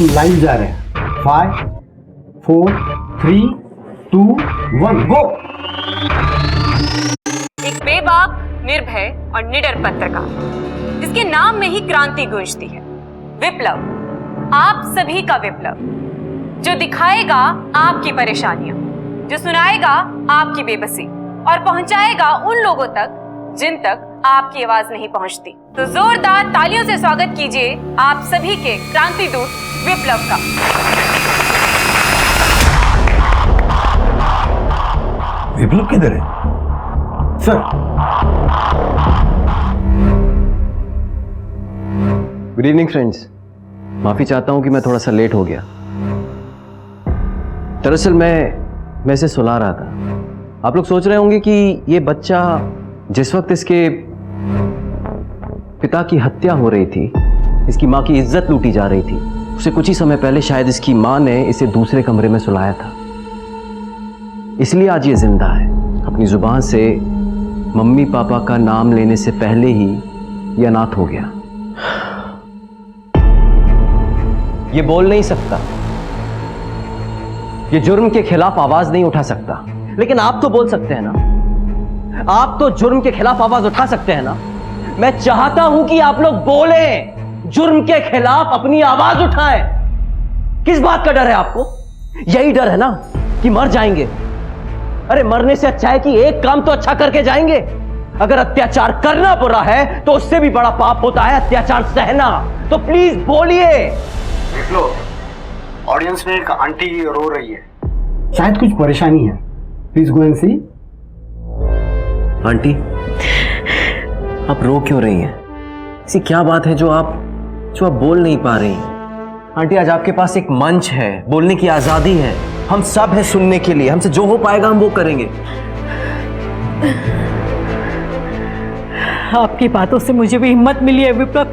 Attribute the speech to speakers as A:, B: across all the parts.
A: हम लाइव जा रहे हैं। 5 4 3 2 1 गो।
B: एक बेबाक, निर्भय और निडर पत्रकार, जिसके नाम में ही क्रांति गूंजती है। विप्लव, आप सभी का विप्लव, जो दिखाएगा आपकी परेशानियां, जो सुनाएगा आपकी बेबसी और पहुंचाएगा उन लोगों तक जिन तक आपकी आवाज नहीं पहुंचती। तो जोरदार तालियों से स्वागत कीजिए आप सभी के क्रांति दूत विप्लव का।
A: विप्लव किधर है सर?
C: गुड इवनिंग फ्रेंड्स, माफी चाहता हूं कि मैं थोड़ा सा लेट हो गया। दरअसल मैं इसे सुला रहा था। आप लोग सोच रहे होंगे कि ये बच्चा जिस वक्त इसके पिता की हत्या हो रही थी, इसकी मां की इज्जत लूटी जा रही थी, उसे कुछ ही समय पहले शायद इसकी मां ने इसे दूसरे कमरे में सुलाया था। इसलिए आज ये जिंदा है। अपनी जुबान से मम्मी पापा का नाम लेने से पहले ही ये अनाथ हो गया। ये बोल नहीं सकता, ये जुर्म के खिलाफ आवाज नहीं उठा सकता, लेकिन आप तो बोल सकते हैं ना। आप तो जुर्म के खिलाफ आवाज उठा सकते हैं ना। मैं चाहता हूं कि आप लोग बोलें, जुर्म के खिलाफ अपनी आवाज उठाएं। किस बात का डर है आपको? यही डर है ना कि मर जाएंगे। अरे मरने से अच्छा है कि एक काम तो अच्छा करके जाएंगे। अगर अत्याचार करना बुरा है तो उससे भी बड़ा पाप होता है अत्याचार सहना। तो प्लीज बोलिए।
A: ऑडियंस में एक आंटी रो रही है, शायद कुछ परेशानी है। Please go and see.
C: Aunty, आप रो क्यों रही हैं? ऐसी क्या बात है जो आप बोल नहीं पा रही हैं? आंटी, आज आपके पास एक मंच है, बोलने की आजादी है। हम सब हैं सुनने के लिए। हमसे जो हो पाएगा हम वो करेंगे।
D: आपकी बातों से मुझे भी हिम्मत मिली है विप्लव।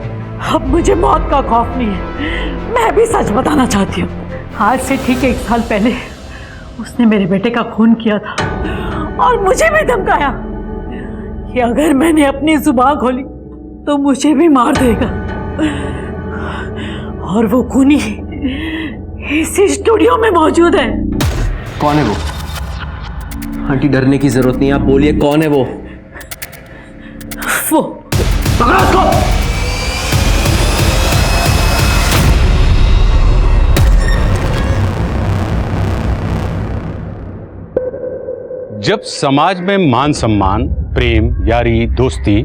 D: अब मुझे मौत का खौफ नहीं है। मैं भी सच बताना चाहती हूँ। आज से ठीक 1 साल पहले उसने मेरे बेटे का खून किया था और मुझे भी धमकाया कि अगर मैंने अपनी जुबान खोली तो मुझे भी मार देगा। और वो खूनी इसी स्टूडियो में मौजूद है।
C: कौन है वो? आंटी, डरने की जरूरत नहीं, आप बोलिए कौन है वो?
D: वो
C: पकड़ो उसको।
E: जब समाज में मान सम्मान, प्रेम, यारी, दोस्ती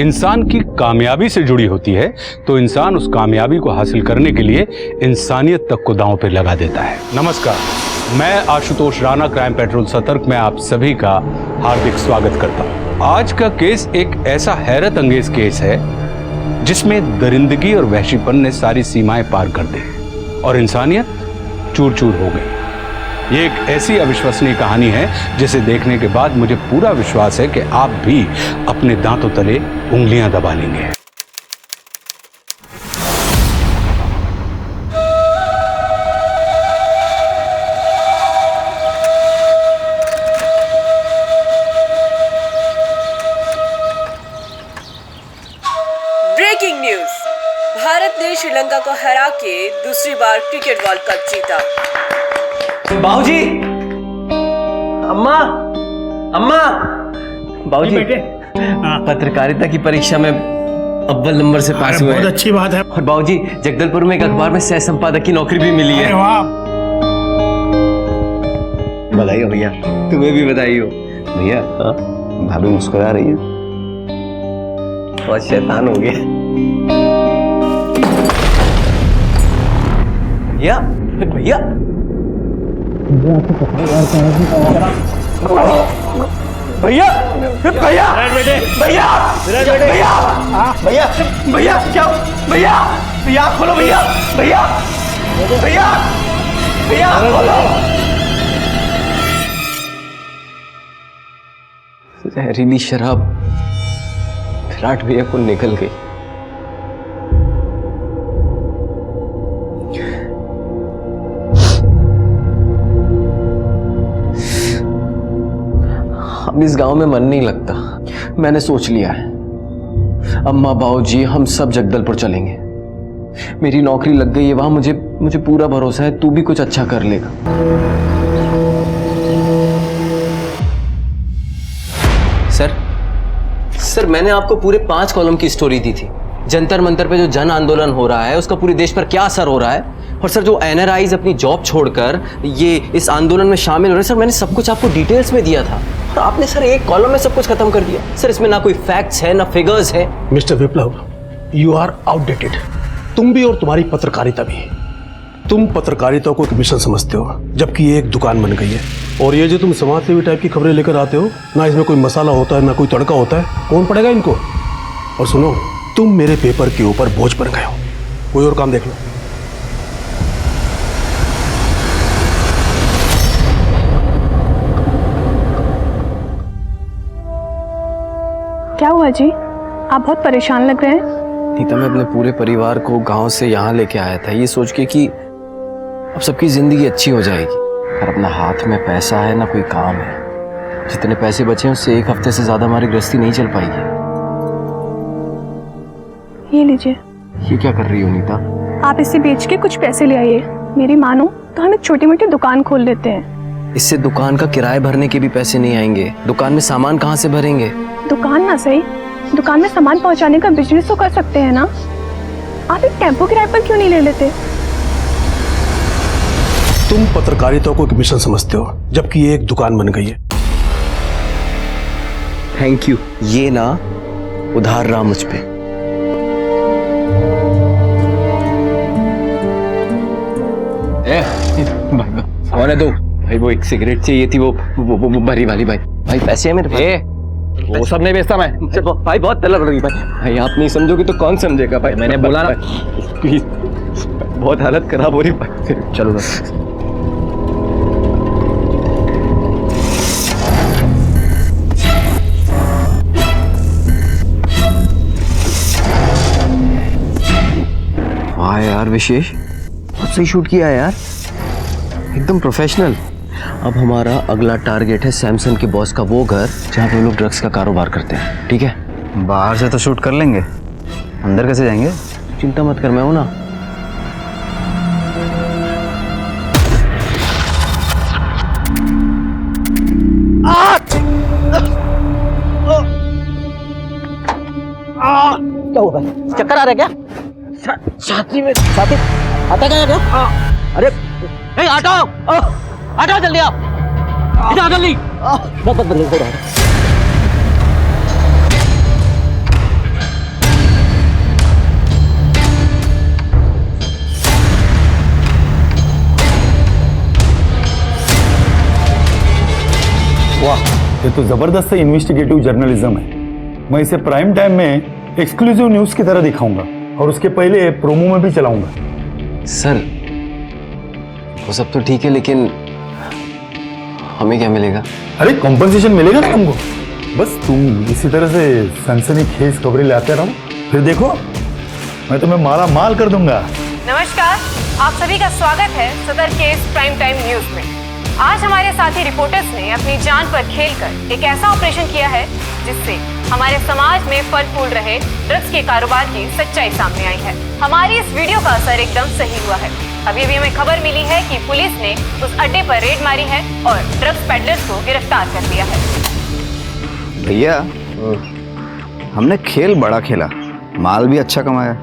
E: इंसान की कामयाबी से जुड़ी होती है तो इंसान उस कामयाबी को हासिल करने के लिए इंसानियत तक को दांव पे लगा देता है। नमस्कार, मैं आशुतोष राणा, क्राइम पेट्रोल सतर्क में आप सभी का हार्दिक स्वागत करता हूं। आज का केस एक ऐसा हैरत अंगेज केस है जिसमें दरिंदगी और वहशीपन ने सारी सीमाएं पार कर दी और इंसानियत चूर चूर हो गई। ये एक ऐसी अविश्वसनीय कहानी है जिसे देखने के बाद मुझे पूरा विश्वास है कि आप भी अपने दांतों तले उंगलियां दबा लेंगे।
F: ब्रेकिंग न्यूज, भारत ने श्रीलंका को हरा के दूसरी बार क्रिकेट वर्ल्ड कप जीता।
C: बाबूजी, अम्मा, अम्मा, बाबूजी, पत्रकारिता की परीक्षा में अव्वल नंबर से पास हुए।
A: बहुत अच्छी बात है।
C: और बाबूजी, जगदलपुर में एक अखबार में सह संपादक की नौकरी भी मिली है। बधाई हो भैया। तुम्हें भी बधाई हो भैया। भाभी मुस्कुरा रही है, बहुत शैतान हो गया भैया। भैया भैया भैया भैया भैया भैया क्या भैया? भैया खोलो भैया। भैया भैया भैया खोलो। जहरीली शराब विराट भैया को निकल गई। अब इस गांव में मन नहीं लगता। मैंने सोच लिया है, अम्मा बाबूजी हम सब जगदलपुर चलेंगे। मेरी नौकरी लग गई है वहां, मुझे पूरा भरोसा है तू भी कुछ अच्छा कर लेगा। सर मैंने आपको पूरे 5 कॉलम की स्टोरी दी थी। जंतर मंतर पे जो जन आंदोलन हो रहा है उसका पूरे देश पर क्या असर हो रहा है, और सर जो एनआरआईज अपनी जॉब छोड़कर ये इस आंदोलन में शामिल हो रहे हैं, सर मैंने सब कुछ आपको डिटेल्स में दिया था और आपने सर एक कॉलम में सब कुछ खत्म कर दिया। सर इसमें ना कोई फैक्ट्स है ना फिगर्स है।
G: Mister Viplav, you are outdated. तुम भी और तुम्हारी पत्रकारिता भी। तुम पत्रकारिता को एक मिशन समझते हो, जबकि ये एक दुकान बन गई है। और ये जो तुम समाज सेवी टाइप की खबरें लेकर आते हो ना, इसमें कोई मसाला होता है ना कोई तड़का होता है, कौन पड़ेगा इनको? और सुनो, तुम मेरे पेपर के ऊपर बोझ बन गए हो, कोई और काम देख लो।
H: क्या हुआ जी, आप बहुत परेशान लग रहे हैं।
C: नीता, मैं अपने पूरे परिवार को गांव से यहाँ लेके आया था ये सोच के कि अब सबकी जिंदगी अच्छी हो जाएगी, पर अपना हाथ में पैसा है ना कोई काम है। जितने पैसे बचे हैं उससे 1 हफ्ते से ज्यादा हमारी गृहस्थी नहीं चल पाएगी।
H: ये लीजिए।
C: ये क्या कर रही हो नीता?
H: आप इसे बेच के कुछ पैसे ले आइए। मेरी मानो तो हम एक छोटी मोटी दुकान खोल लेते हैं।
C: इससे दुकान का किराया भरने के भी पैसे नहीं आएंगे, दुकान में सामान कहाँ से भरेंगे?
H: दुकान ना सही, दुकान में सामान पहुंचाने का बिजनेस तो कर सकते हैं ना। आप एक टेम्पो किराए पर क्यों नहीं ले लेते?
G: तुम पत्रकारिता को एक मिशन समझते हो, जबकि ये एक दुकान बन गई है।
C: Thank you. ये ना उधार रहा मुझ पे। भाई होने दो भाई, वो एक सिगरेट चाहिए थी, वो भरी वाली। भाई पैसे है मेरे पास।
I: वो सब नहीं बेचता मैं।
C: भाई बहुत तलब लग रही भाई आप नहीं समझोगे तो कौन समझेगा भाई?
I: मैंने बोला ना,
C: प्लीज, बहुत हालत खराब हो रही भाई। चलो बस। वाह यार विशेष, बहुत सही शूट किया है यार, एकदम प्रोफेशनल। अब हमारा अगला टारगेट है सैमसन के बॉस का वो घर जहाँ पे लोग ड्रग्स का कारोबार करते हैं, ठीक है?
I: बाहर से तो शूट कर लेंगे, अंदर कैसे जाएंगे?
C: चिंता मत कर, मैं हूं ना।
D: क्या हुआ भाई, चक्कर आ रहा है क्या? छाती में छाती आता क्या? अरे ए हटाओ, हटाओ जल्दी, आप इधर आ जल्दी। बस बदल हो रहा है।
J: वाह, ये तो जबरदस्त इन्वेस्टिगेटिव जर्नलिज्म है। मैं इसे प्राइम टाइम में एक्सक्लूसिव न्यूज की तरह दिखाऊंगा और उसके पहले प्रोमो में भी चलाऊंगा।
C: सर वो सब तो ठीक है, लेकिन हमें क्या मिलेगा?
J: अरे कॉम्पनसेशन मिलेगा ना तुमको, बस तुम इसी तरह से सनसनीखेज खबरें लाते रहो, फिर देखो मैं तुम्हें माला माल कर दूंगा।
B: नमस्कार, आप सभी का स्वागत है सदर केस प्राइम टाइम न्यूज में। आज हमारे साथी रिपोर्टर्स ने अपनी जान पर खेलकर एक ऐसा ऑपरेशन किया है जिससे हमारे समाज में फल फूल रहे ड्रग्स के कारोबार की सच्चाई सामने आई है। हमारी इस वीडियो का असर एकदम सही हुआ है। अभी भी हमें खबर मिली है कि पुलिस ने उस अड्डे पर रेड मारी है और ड्रग्स पेडलर्स को गिरफ्तार कर लिया है।
I: भैया, हमने खेल बड़ा खेला, माल भी अच्छा कमाया,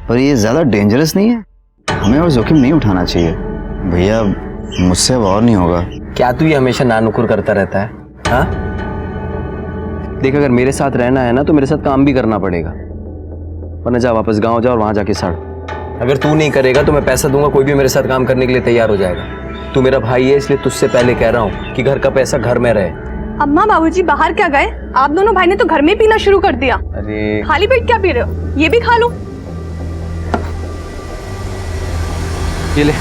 I: पर ये ज्यादा डेंजरस नहीं है? हमें और जोखिम नहीं उठाना चाहिए भैया, मुझसे अब और नहीं होगा।
C: क्या तू ये हमेशा नानुकुर करता रहता है? हाँ देख, अगर मेरे साथ रहना है ना तो मेरे साथ काम भी करना पड़ेगा, वरना जा वापस गांव जा और वहां जाके सड़। अगर तू नहीं करेगा तो मैं पैसा दूंगा, कोई भी मेरे साथ काम करने के लिए तैयार हो जाएगा। तू मेरा भाई है, इसलिए तुझसे पहले कह रहा हूँ कि घर का पैसा घर में रहे।
H: अम्मा बाबूजी बाहर क्या गए? आप दोनों भाई ने तो घर में पीना शुरू कर दिया।
C: अरे
H: खाली पेट क्या पी रहे हो? ये भी खा लो।
C: ये ले।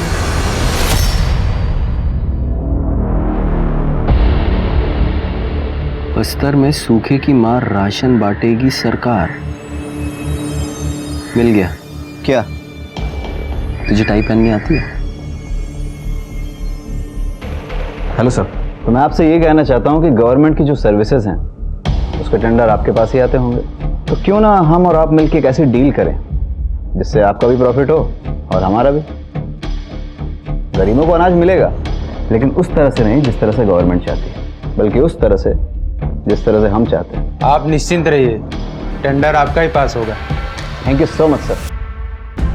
C: बस्तर में सूखे की मार राशन बांटेगी सरकार। मिल गया।
I: क्या?
C: तुझे टाई पहननी आती है?
I: हेलो सर, तो मैं आपसे ये कहना चाहता हूँ कि गवर्नमेंट की जो सर्विसेज हैं उसके टेंडर आपके पास ही आते होंगे, तो क्यों ना हम और आप मिलकर एक ऐसी डील करें जिससे आपका भी प्रॉफिट हो और हमारा भी। गरीबों को अनाज मिलेगा, लेकिन उस तरह से नहीं जिस तरह से गवर्नमेंट चाहती है, बल्कि उस तरह से जिस तरह से हम चाहते हैं।
K: आप निश्चिंत रहिए, टेंडर आपका ही पास होगा।
I: Thank you so much sir.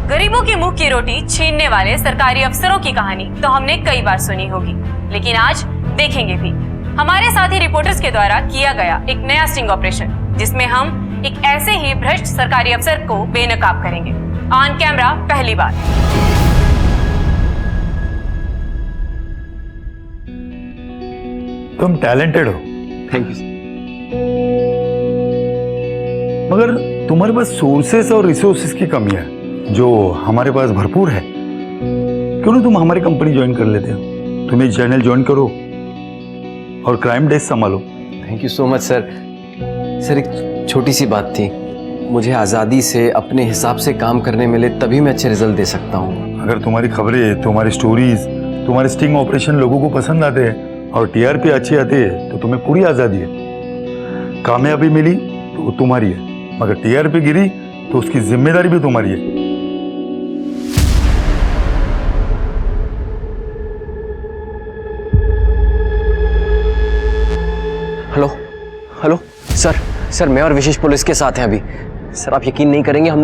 B: गरीबों की मुंह की रोटी छीनने वाले सरकारी अफसरों की कहानी तो हमने कई बार सुनी होगी, लेकिन आज देखेंगे भी। हमारे साथी रिपोर्टर्स के द्वारा किया गया एक नया स्टिंग ऑपरेशन, जिसमें हम एक ऐसे ही भ्रष्ट सरकारी अफसर को बेनकाब करेंगे ऑन कैमरा पहली बार।
J: तुम टैलेंटेड हो।
C: Thank you.
J: मगर तुम्हारे पास सोर्सेस और रिसोर्सेस की कमी है, जो हमारे पास भरपूर है। क्यों ना तुम हमारी कंपनी ज्वाइन कर लेते हो? तुम एक चैनल ज्वाइन करो और क्राइम डेस्क संभालो।
C: Thank you so much sir. Sir एक छोटी सी बात थी, मुझे आज़ादी से अपने हिसाब से काम करने मिले तभी मैं अच्छे रिजल्ट दे सकता हूँ।
J: अगर तुम्हारी खबरें, तुम्हारी स्टोरीज, तुम्हारे स्टिंग ऑपरेशन लोगों को पसंद आते हैं और टीआरपी अच्छी आती है तो तुम्हें पूरी आज़ादी है। कामयाबी मिली तो वो तुम्हारी है, मगर टीआरपी गिरी तो उसकी जिम्मेदारी भी तुम्हारी है।
C: हेलो हेलो सर मैं और विशेष पुलिस के साथ हैं अभी। सर आप यकीन नहीं करेंगे, हम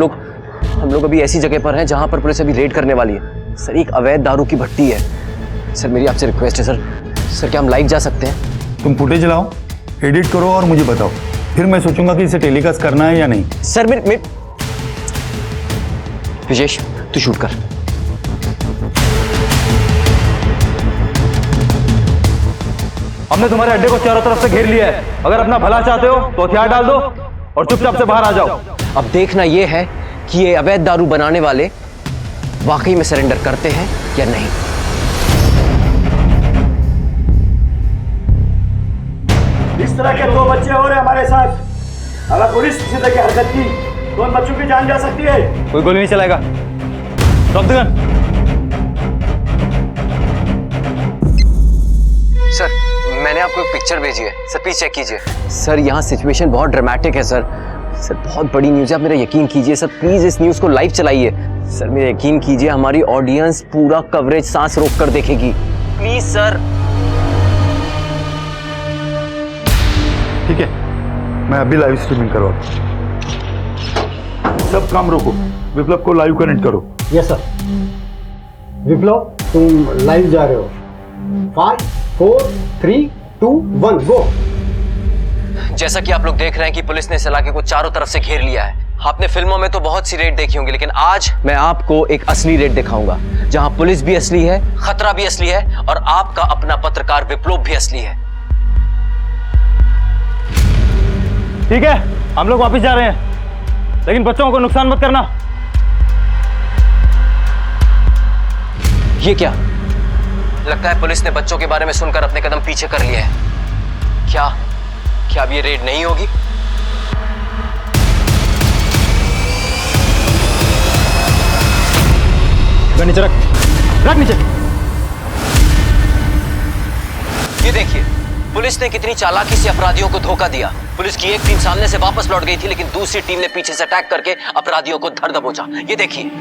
C: लोग अभी ऐसी जगह पर हैं जहां पर पुलिस अभी रेड करने वाली है। सर एक अवैध दारू की भट्टी है। सर मेरी आपसे रिक्वेस्ट है सर क्या हम लाइव जा सकते हैं?
J: तुम फुटेज लाओ, एडिट करो और मुझे बताओ, फिर मैं सोचूंगा कि इसे टेलीकास्ट करना है या नहीं।
C: सर मेरे विशेष तू शूट कर।
K: हमने तुम्हारे अड्डे को चारों तरफ से घेर लिया है। अगर अपना भला चाहते हो तो हथियार डाल दो और चुपचाप से बाहर आ जाओ।
C: अब देखना यह है कि ये अवैध दारू बनाने वाले वाकई में सरेंडर करते हैं या नहीं।
K: इस तरह के 2 बच्चे हो रहे हमारे साथ। अगर पुलिस किसी तरह की हरकत की तो उन बच्चों की जान जा सकती है। कोई गोली नहीं चलाएगा। Drop the gun.
C: सर मैंने आपको एक पिक्चर भेजी है, सर प्लीज चेक कीजिए। सर यहाँ सिचुएशन बहुत ड्रामेटिक है सर बहुत बड़ी न्यूज़ है, आप मेरा यकीन कीजिए सर, प्लीज इस न्यूज़ को लाइव चलाइए। सर मेरा यकीन कीजिए, हमारी ऑडियंस पूरा कवरेज सांस रोक कर देखेगी, प्लीज सर।
J: ठीक है, मैं अभी लाइव स्ट्रीमिंग करवाता हूं। सब काम रोको, विप्लव को लाइव कनेक्ट करो।
A: Yes sir. विप्लव तुम लाइव जा रहे हो। 5 4 3 2 1 गो।
C: जैसा कि आप लोग देख रहे हैं कि पुलिस ने इस इलाके को चारों तरफ से घेर लिया है। आपने फिल्मों में तो बहुत सी रेड देखी होंगी, लेकिन आज मैं आपको एक असली रेड दिखाऊंगा, जहां पुलिस भी असली है, खतरा भी असली है और आपका अपना पत्रकार विप्लव भी असली है।
K: ठीक है, हम लोग वापस जा रहे हैं, लेकिन बच्चों को नुकसान मत करना।
C: ये क्या? लगता है पुलिस ने बच्चों के बारे में सुनकर अपने कदम पीछे कर लिए हैं। क्या अब ये रेड नहीं होगी?
K: नीचे रख नीचे।
C: ये देखिए, पुलिस ने कितनी चालाकी से अपराधियों को धोखा दिया। पुलिस की एक टीम सामने से वापस लौट गई थी, लेकिन दूसरी टीम ने पीछे से अटैक करके अपराधियों को धर दबोचा। ये देखिए।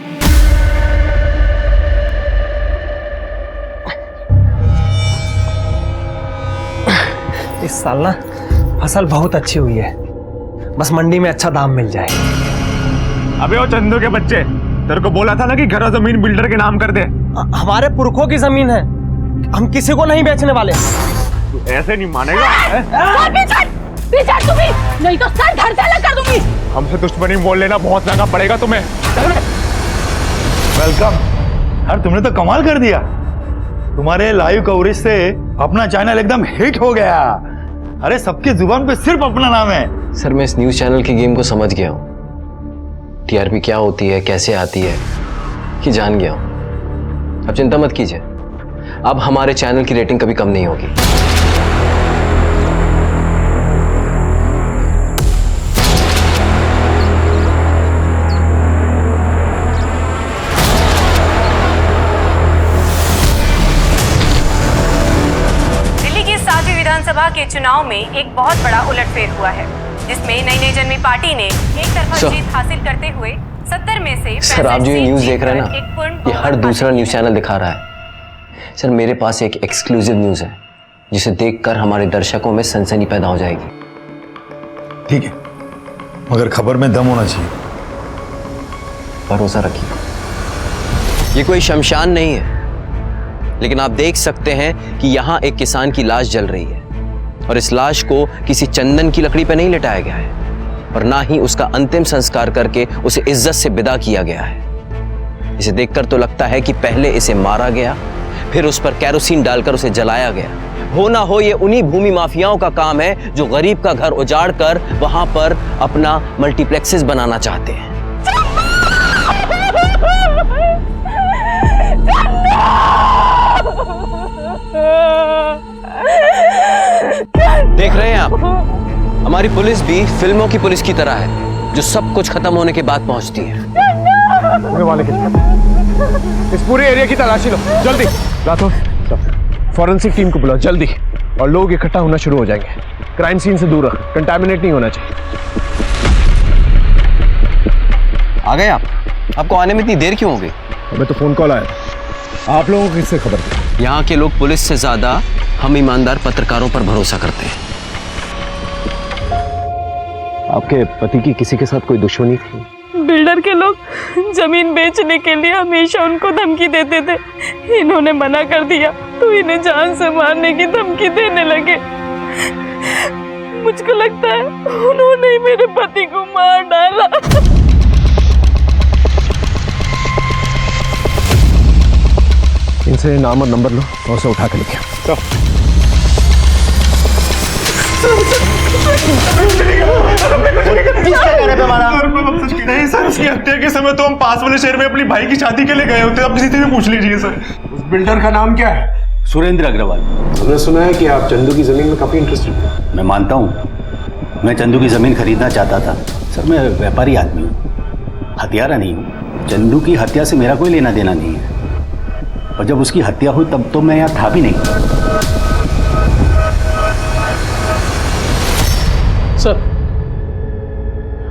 K: इस साल ना फसल बहुत अच्छी हुई है, बस मंडी में अच्छा दाम मिल जाए।
L: अबे वो चंदू के बच्चे, तेरे को बोला था ना कि घर और जमीन बिल्डर के नाम कर दे।
K: हमारे पुरखों की जमीन है, हम किसी को नहीं बेचने वाले।
L: तू ऐसे नहीं मानेगा।
D: नहीं तो सर धड़ से अलग कर दूंगी।
L: हमसे दुश्मनी बोल लेना बहुत महंगा पड़ेगा तुम्हें।
J: वेलकम। यार तुमने तो कमाल कर दिया, तुम्हारे लाइव कवरेज से अपना चैनल एकदम हिट हो गया। अरे सबकी जुबान पे सिर्फ अपना नाम है।
C: सर मैं इस न्यूज चैनल की गेम को समझ गया हूँ। टीआरपी क्या होती है, कैसे आती है, कि जान गया हूँ। अब चिंता मत कीजिए, अब हमारे चैनल की रेटिंग कभी कम नहीं होगी।
B: विधानसभा के चुनाव में एक बहुत बड़ा उलटफेर हुआ है, जिसमें नई जन्मी पार्टी ने एक तरफा जीत हासिल करते हुए 70 में से
C: सर, आप जो ये न्यूज़ देख रहे हैं ना,
B: एक पूर्ण
C: ये हर
B: बहुमत
C: दूसरा
B: पाने
C: न्यूज़ चैनल दिखा रहा है। सर, मेरे पास एक एक्सक्लूसिव न्यूज़ है जिसे देखकर हमारे दर्शकों में सनसनी पैदा हो जाएगी।
J: ठीक है, मगर खबर में दम होना चाहिए।
C: भरोसा रखिए, ये कोई शमशान नहीं है, लेकिन आप देख सकते हैं कि यहाँ एक किसान की लाश जल रही है और इस लाश को किसी चंदन की लकड़ी पर नहीं लिटाया गया है और ना ही उसका अंतिम संस्कार करके उसे इज्जत से विदा किया गया है। इसे देखकर तो लगता है कि पहले इसे मारा गया, फिर उस पर कैरोसिन डालकर उसे जलाया गया। हो ना हो ये उन्हीं भूमि माफियाओं का काम है जो गरीब का घर उजाड़ कर वहां पर अपना मल्टीप्लेक्सेस बनाना चाहते हैं। देख रहे हैं आप, हमारी पुलिस भी फिल्मों की पुलिस की तरह है जो सब कुछ खत्म होने के बाद पहुंचती है।
L: इस पूरे एरिया की तलाशी लो जल्दी। राठौर, फॉरेंसिक टीम को बुलाओ जल्दी, और लोग इकट्ठा होना शुरू हो जाएंगे। क्राइम सीन से दूर रख, कंटामिनेट नहीं होना चाहिए।
C: आ गए आप? आपको आने में इतनी देर क्यों हो गई?
L: हमें तो फोन कॉल आया था। आप लोगों को किससे खबर थी?
C: यहाँ के लोग पुलिस से ज्यादा हम ईमानदार पत्रकारों पर भरोसा करते हैं।
L: आपके पति की किसी के साथ कोई दुश्मनी थी?
H: बिल्डर के लोग जमीन बेचने के लिए हमेशा उनको धमकी देते थे। इन्होंने मना कर दिया तो इन्हें जान से मारने की धमकी देने लगे। मुझको लगता है उन्होंने ही मेरे पति को मार डाला।
L: इनसे नाम और नंबर लो और उसे उठा के लेके आओ।
K: नहीं सर, उसकी हत्या के समय तो हम पास वाले शहर में अपनी भाई की शादी के लिए गए होते। आप किसी से भी पूछ लीजिए सर।
A: उस बिल्डर का नाम क्या है?
E: सुरेंद्र अग्रवाल।
A: हमने सुना है कि आप चंदू की जमीन में काफी इंटरेस्टेड थे।
M: मैं मानता हूँ, मैं चंदू की जमीन खरीदना चाहता था। सर, मैं व्यापारी आदमी हूँ, हत्यारा नहीं हूँ। चंदू की हत्या से मेरा कोई लेना देना नहीं है, और जब उसकी हत्या हुई तब तो मैं यहाँ था भी नहीं।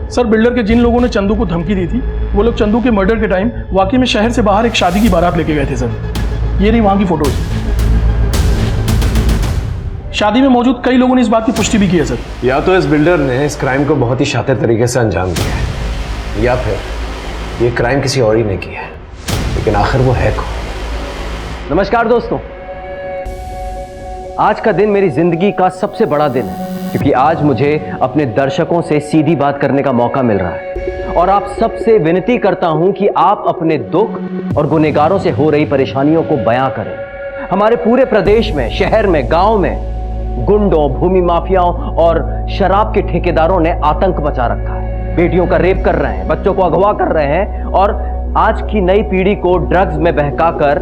G: सर, बिल्डर के जिन लोगों ने चंदू को धमकी दी थी, वो लोग चंदू के मर्डर के टाइम वाकई में शहर से बाहर एक शादी की बारात लेके गए थे सर। ये रही वहां की फोटोज। शादी में मौजूद कई लोगों ने इस बात की पुष्टि भी की है सर।
L: या तो इस बिल्डर ने इस क्राइम को बहुत ही शातिर तरीके से अंजाम दिया है, या फिर ये क्राइम किसी और ही ने किया है, लेकिन आखिर वो है कौन?
C: नमस्कार दोस्तों, आज का दिन मेरी जिंदगी का सबसे बड़ा दिन है, क्योंकि आज मुझे अपने दर्शकों से सीधी बात करने का मौका मिल रहा है और आप सबसे विनती करता हूं कि आप अपने दुख और गुनहगारों से हो रही परेशानियों को बयां करें। हमारे पूरे प्रदेश में, शहर में, गांव में गुंडों, भूमि माफियाओं और शराब के ठेकेदारों ने आतंक मचा रखा है। बेटियों का रेप कर रहे हैं, बच्चों को अगवा कर रहे हैं और आज की नई पीढ़ी को ड्रग्स में बहकाकर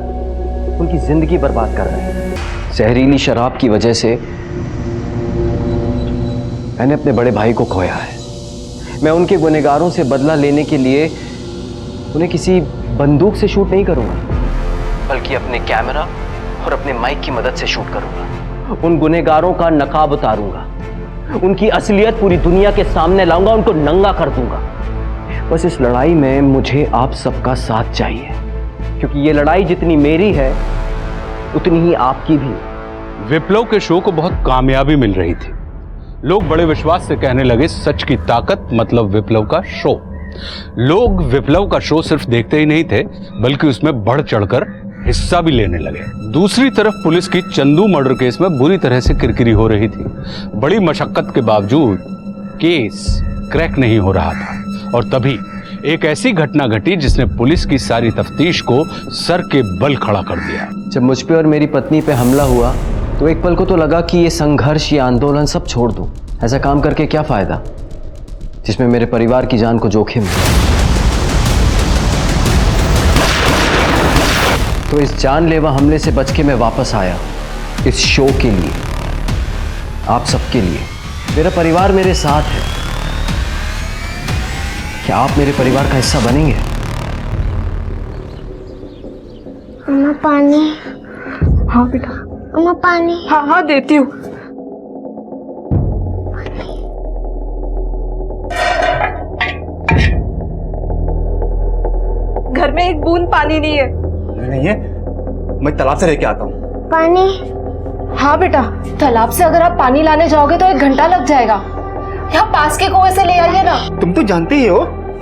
C: उनकी जिंदगी बर्बाद कर रहे हैं। जहरीली शराब की वजह से मैंने अपने बड़े भाई को खोया है। मैं उनके गुनहगारों से बदला लेने के लिए उन्हें किसी बंदूक से शूट नहीं करूंगा, बल्कि अपने कैमरा और अपने माइक की मदद से शूट करूंगा। उन गुनहगारों का नकाब उतारूंगा, उनकी असलियत पूरी दुनिया के सामने लाऊंगा, उनको नंगा कर दूंगा। बस इस लड़ाई में मुझे आप सबका साथ चाहिए, क्योंकि ये लड़ाई जितनी मेरी है उतनी ही आपकी भी।
E: विप्लव के शो को बहुत कामयाबी मिल रही थी। लोग बड़े विश्वास से कहने लगे, सच की ताकत मतलब विप्लव का शो। लोग विप्लव का शो सिर्फ देखते ही नहीं थे, बल्कि उसमें बढ़ चढ़कर हिस्सा भी लेने लगे। दूसरी तरफ पुलिस की चंदू मर्डर केस में बुरी तरह से किरकिरी हो रही थी। बड़ी मशक्कत के बावजूद केस क्रैक नहीं हो रहा था, और तभी एक ऐसी घटना घटी जिसने पुलिस की सारी तफ्तीश को सर के बल खड़ा कर दिया।
C: जब मुझ पे और मेरी पत्नी पे हमला हुआ तो एक पल को तो लगा कि ये संघर्ष, ये आंदोलन सब छोड़ दूं। ऐसा काम करके क्या फायदा जिसमें मेरे परिवार की जान को जोखिम है। तो इस जानलेवा हमले से बच के मैं वापस आया, इस शो के लिए, आप सबके लिए। मेरा परिवार मेरे साथ है। क्या आप मेरे परिवार का हिस्सा बनेंगे?
H: अम्मा पानी। हाँ बेटा। अम्मा पानी। हाँ हाँ देती हूँ। घर में एक बूंद पानी नहीं है।
K: नहीं है, मैं तालाब से लेके आता हूँ।
N: पानी?
H: हाँ बेटा, तालाब से अगर आप पानी लाने जाओगे तो 1 घंटा लग जाएगा। यहाँ पास के कुएं से ले आइए ना।
K: तुम तो जानते ही हो,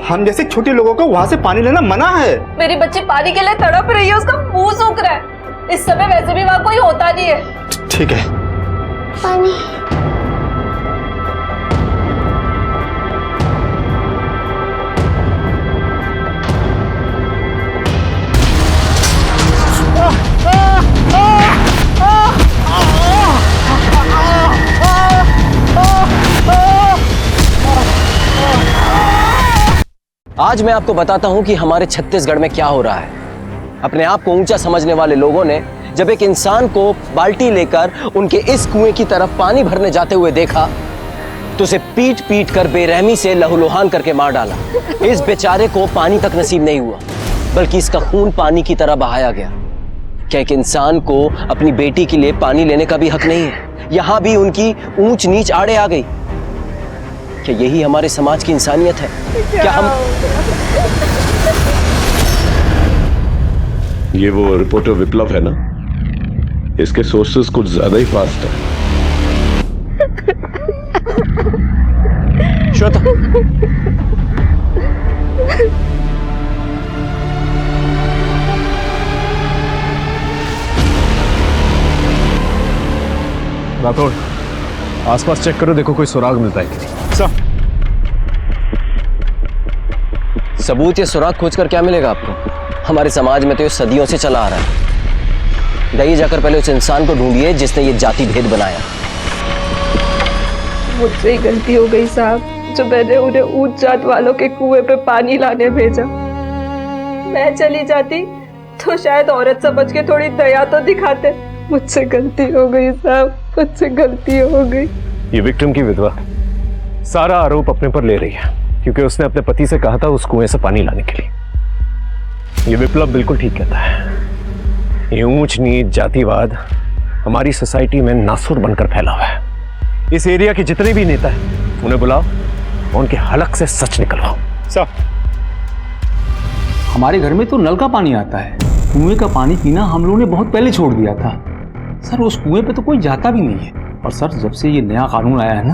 K: हम जैसे छोटे लोगों को वहाँ से पानी लेना मना है।
H: मेरी बच्ची पानी के लिए तड़प रही है, उसका मुंह सूख रहा है। इस समय वैसे भी वहाँ कोई होता नहीं है।
K: ठीक है।
N: पानी।
C: आज मैं आपको बताता हूं कि हमारे छत्तीसगढ़ में क्या हो रहा है। अपने आप को ऊंचा समझने वाले लोगों ने जब एक इंसान को बाल्टी लेकर उनके इस कुएं की तरफ पानी भरने जाते हुए देखा तो उसे पीट पीट कर बेरहमी से लहूलुहान करके मार डाला। इस बेचारे को पानी तक नसीब नहीं हुआ, बल्कि इसका खून पानी की तरह बहाया गया। क्या एक इंसान को अपनी बेटी के लिए पानी लेने का भी हक नहीं है? यहां भी उनकी ऊंच नीच आड़े आ गई। क्या यही हमारे समाज की इंसानियत है? क्या हम
L: ये वो रिपोर्टर विप्लव है ना, इसके सोर्सेस कुछ ज्यादा ही फास्ट है।
C: श्वेता,
L: राठौड़, आसपास चेक करो, देखो कोई सुराग मिलता है कि नहीं।
C: सबूत या सुराग खोजकर क्या मिलेगा आपको? हमारे समाज में तो ये सदियों से चला आ रहा है। जाइए जाकर पहले उस इंसान को ढूंढिए जिसने ये जाति भेद बनाया।
H: मुझसे ही गलती हो गई साहब, जो मैंने उन्हें ऊंच जात वालों के कुएं पे पानी लाने भेजा। मैं चली जाती तो शायद औरत समझ के थोड़ी दया तो दिखाते। मुझसे गलती हो गई साहब, मुझसे गलती हो गई।
L: ये विक्टिम की विधवा सारा आरोप अपने पर ले रही है, क्योंकि उसने अपने पति से कहा था उस कुएं से पानी लाने के लिए। ये विप्लव बिल्कुल ठीक कहता है। ये ऊंच नीच जातिवाद हमारी सोसाइटी में नासुर बनकर फैला हुआ है। इस एरिया के जितने भी नेता हैं उन्हें बुलाओ और उनके हलक से सच निकलवाओ।
K: सर,
O: हमारे घर में तो नल का पानी आता है, कुएं का पानी पीना हम लोगों ने बहुत पहले छोड़ दिया था। सर, उस कुएं पे तो कोई जाता भी नहीं है। और सर, जब से ये नया कानून आया है ना,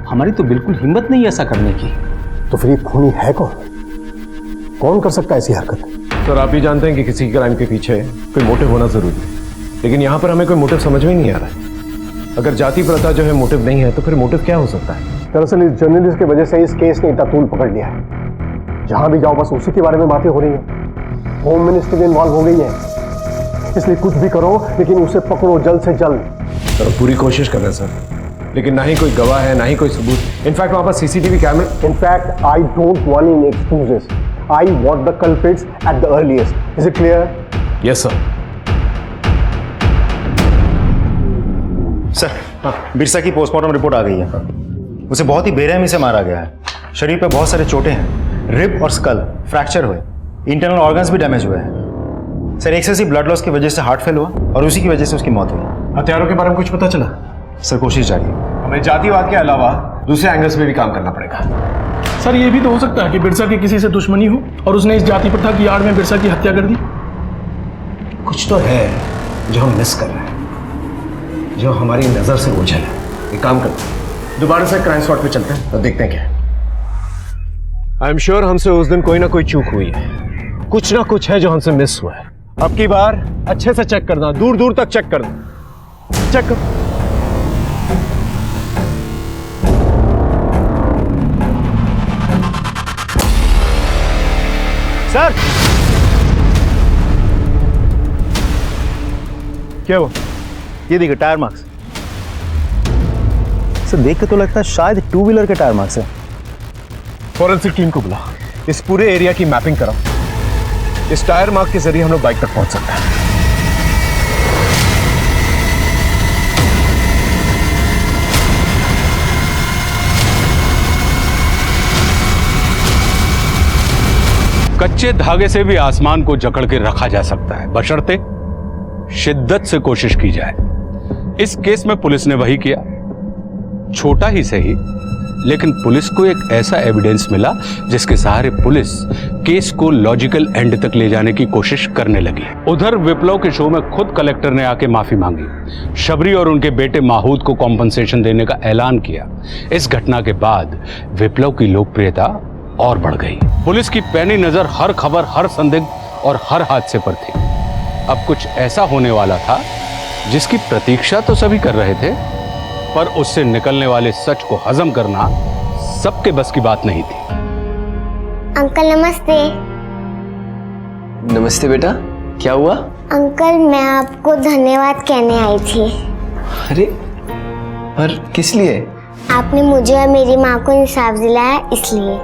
O: हमारी तो बिल्कुल हिम्मत नहीं है ऐसा करने की।
G: तो फिर ये खूनी है कौन? कौन कर सकता है ऐसी हरकत?
L: सर, आप भी जानते हैं कि किसी क्राइम के पीछे कोई मोटिव होना जरूरी है, लेकिन यहाँ पर हमें कोई मोटिव समझ में ही नहीं आ रहा है। अगर जाति प्रथा जो है मोटिव नहीं है, तो फिर मोटिव क्या हो सकता है?
G: दरअसल इस जर्नलिस्ट की वजह से इस केस ने इतना तूल पकड़ लिया है। जहां भी जाओ बस उसी के बारे में बातें हो रही हैं। होम मिनिस्ट्री इन्वॉल्व हो गई है, इसलिए कुछ भी करो लेकिन उसे पकड़ो जल्द से जल्द।
L: सर, पूरी कोशिश कर रहे हैं सर, लेकिन ना ही कोई गवाह है, ना ही कोई सबूत। इनफैक्ट वहां पर सीसीटीवी कैमरे।
G: In fact I don't want any excuses. I want the culprits at the earliest. Is it clear?
L: Yes sir.
K: Sir, Birsa की पोस्टमार्टम रिपोर्ट आ गई है। उसे बहुत ही बेरहमी से मारा गया है। शरीर पे बहुत सारे चोटें हैं, रिब और स्कल फ्रैक्चर हुए, इंटरनल ऑर्गन्स भी डैमेज हुए हैं। सर, एक्सेसिव ब्लड लॉस की वजह से हार्ट फेल हुआ और उसी की वजह से उसकी मौत हुई।
L: हथियारों के बारे में कुछ पता चला?
K: सर, कोशिश जारी है।
L: हमें जातिवाद के अलावा दूसरे एंगल्स में भी काम करना पड़ेगा।
P: सर, ये भी तो हो सकता है कि बिरसा की किसी से दुश्मनी हो और उसने इस जाति प्रथा की आड़ में बिरसा की हत्या कर दी।
L: कुछ तो है जो हम मिस कर रहे हैं, जो हमारी नजर से ओझल है। एक काम करते हैं, दोबारा से क्राइम स्पॉट पे चलते हैं और देखते हैं क्या। आई एम श्योर हमसे उस दिन कोई ना कोई चूक हुई है, कुछ ना कुछ है जो हमसे मिस हुआ है। अब की बार अच्छे से चेक करना, दूर दूर तक चेक करना। चेक कर।
K: सर,
L: क्या हुआ?
K: ये देखिए टायर मार्क्स। सर, देख के तो लगता है शायद 2 व्हीलर के टायर मार्क्स है।
L: फॉरेंसिक टीम को बुला, इस पूरे एरिया की मैपिंग कराओ। इस टायर मार्क के जरिए हम लोग बाइक तक पहुंच सकते हैं।
E: कच्चे धागे से भी आसमान को जकड़ के रखा जा सकता है, बशर्ते शिद्दत से कोशिश की जाए। इस केस में पुलिस ने वही किया। छोटा ही सही, लेकिन पुलिस को एक ऐसा एविडेंस मिला जिसके सहारे पुलिस केस को लॉजिकल एंड तक ले जाने की कोशिश करने लगी। उधर विप्लव के शो में खुद कलेक्टर ने आके माफी मांगी, शबरी और उनके बेटे माहूद को कॉम्पनसेशन देने का ऐलान किया। इस घटना के बाद विप्लव की लोकप्रियता और बढ़ गई। पुलिस की पैनी नजर हर खबर, हर संदिग्ध और हर हादसे पर थी। अब कुछ ऐसा होने वाला था जिसकी प्रतीक्षा तो सभी कर रहे थे, पर उससे निकलने वाले सच को हजम करना सबके बस की बात नहीं थी।
N: अंकल नमस्ते।
C: नमस्ते बेटा, क्या हुआ?
N: अंकल मैं आपको धन्यवाद कहने आई थी।
C: अरे पर किस लिए?
N: आपने मुझे और मेरी माँ को इंसाफ दिलाया इसलिए।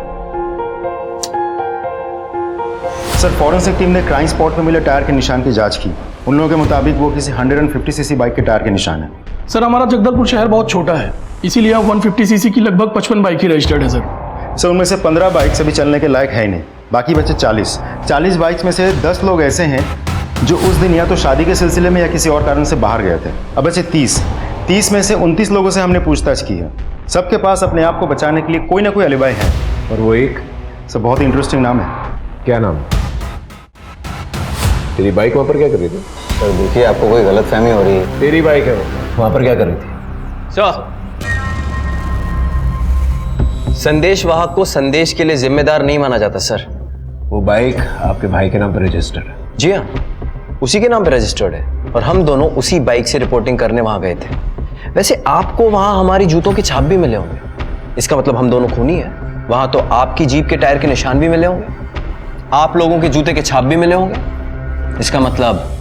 K: सर, फॉरेंसिक टीम ने क्राइम स्पॉट पर मिले टायर के निशान की जांच की। उन लोगों के मुताबिक वो किसी 150 सीसी बाइक के टायर के निशान है।
P: सर हमारा जगदलपुर शहर बहुत छोटा है, इसीलिए अब 150 सीसी की लगभग 55 बाइक ही रजिस्टर्ड है सर।
K: उनमें से 15 बाइक सभी चलने के लायक है ही नहीं, बाकी बचे 40 बाइक्स में से 10 लोग ऐसे हैं जो उस दिन या तो शादी के सिलसिले में या किसी और कारण से बाहर गए थे। अब बचे 30 में से 29 लोगों से हमने पूछताछ की है। सबके पास अपने आप को बचाने के लिए कोई ना कोई अलिबाई है, और वो एक सब बहुत ही इंटरेस्टिंग नाम है।
L: क्या नाम? तेरी बाइक वहाँ पर क्या कर रही थी?
I: सर देखिए, आपको कोई गलतफहमी हो रही है।
L: तेरी बाइक है, वहाँ पर क्या कर रही थी?
C: संदेश वाहक को संदेश के लिए जिम्मेदार नहीं माना जाता सर।
L: वो बाइक आपके भाई के नाम पर रजिस्टर्ड है?
C: जी हाँ, उसी के नाम पर रजिस्टर्ड है, और हम दोनों उसी बाइक से रिपोर्टिंग करने वहां गए थे। वैसे आपको वहां हमारी जूतों के छाप भी मिले होंगे, इसका मतलब हम दोनों खूनी हैं। वहां तो आपकी जीप के टायर के निशान भी मिले होंगे, आप लोगों के जूते के छाप भी मिले होंगे, इसका मतलब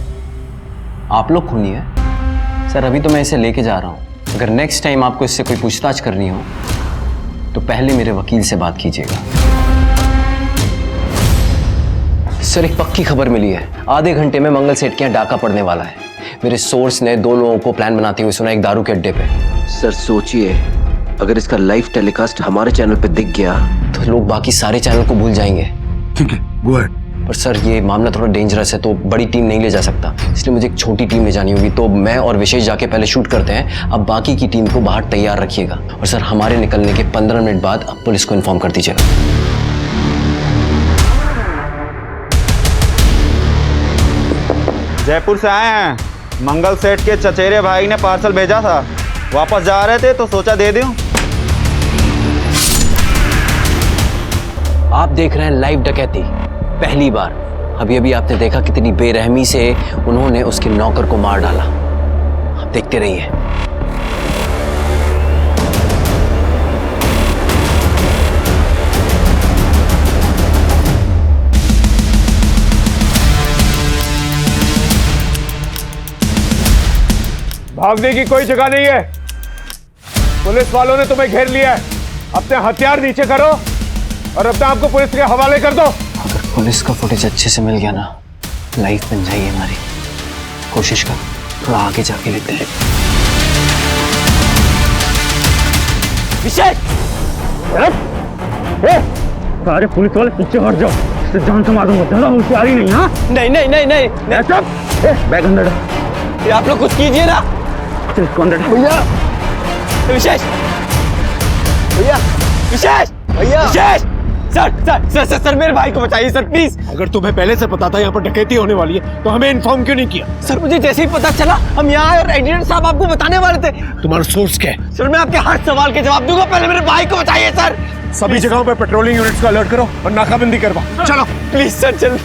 C: आप लोग खूनी है। सर अभी तो मैं इसे लेके जा रहा हूं, अगर नेक्स्ट टाइम आपको इससे कोई पूछताछ करनी हो तो पहले मेरे वकील से बात कीजिएगा। सर एक पक्की खबर मिली है, आधे घंटे में मंगल सेठ के यहाँ डाका पड़ने वाला है। मेरे सोर्स ने 2 लोगों को प्लान बनाते हुए सुना एक दारू के अड्डे पे।
Q: सर सोचिए, अगर इसका लाइव टेलीकास्ट हमारे चैनल पे दिख गया
C: तो लोग बाकी सारे चैनल को भूल जाएंगे।
G: ठीक है, गो अहेड।
C: पर सर ये मामला थोड़ा डेंजरस है, तो बड़ी टीम नहीं ले जा सकता, इसलिए मुझे एक छोटी टीम ले जानी होगी। तो मैं और विशेष जाके पहले शूट करते हैं, अब बाकी की टीम को बाहर तैयार रखिएगा। और सर हमारे निकलने के 15 मिनट बाद अब पुलिस को इन्फॉर्म कर दीजिएगा।
R: जयपुर से आए हैं, मंगल सेठ के चचेरे भाई ने पार्सल भेजा था, वापस जा रहे थे तो सोचा दे दूं।
C: आप देख रहे हैं लाइव डकैती पहली बार। अभी अभी आपने देखा कितनी बेरहमी से उन्होंने उसके नौकर को मार डाला। आप देखते रहिए।
S: भागने की कोई जगह नहीं है, पुलिस वालों ने तुम्हें घेर लिया है। अपने हथियार नीचे करो और अपने आप को पुलिस के हवाले कर दो।
C: अगर पुलिस का फुटेज अच्छे से मिल गया ना, लाइफ बन जाएगी हमारी। कोशिश कर, थोड़ा आगे जाके लेते हैं। विशेष!
S: सारे पुलिस वाले पीछे हट जाओ, इससे जान से मारूंगा। ज़्यादा होशियारी नहीं। हाँ
C: नहीं नहीं नहीं नहीं, नहीं।
S: सब बैग अंदर डाल।
C: ये आप लोग कुछ कीजिए ना।
S: इसको अंदर डाल।
C: भैया विशेष, भैया विशेष, भैया Vishesh! Sir sir sir sir sir मेरे भाई को बचाइए सर प्लीज।
G: अगर तुम्हें पहले से पता था यहाँ पर डकैती होने वाली है तो हमें इन्फॉर्म क्यों नहीं किया?
C: सर मुझे जैसे ही पता चला हम यहाँ आए और एडिटर साहब आपको बताने वाले थे।
G: तुम्हारा सोर्स क्या है?
C: सर मैं आपके हर सवाल के जवाब दूंगा, पहले मेरे भाई को बचाइए सर।
G: सभी जगहों पर पेट्रोलिंग यूनिट्स को अलर्ट करो और नाकाबंदी करवाओ। चलो
C: प्लीज सर, चल।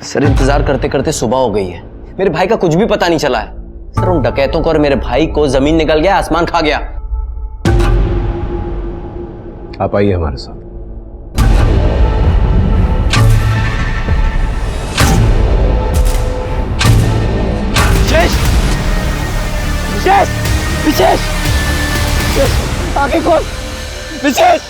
C: सर इंतजार करते करते सुबह हो गई है, मेरे भाई का कुछ भी पता नहीं चला है। सर उन डकैतों को और मेरे भाई को जमीन निकल गया, आसमान खा गया।
L: आप आइए हमारे साथ।
C: विशेष, विशेष, विशेष, आगे खोल, विशेष।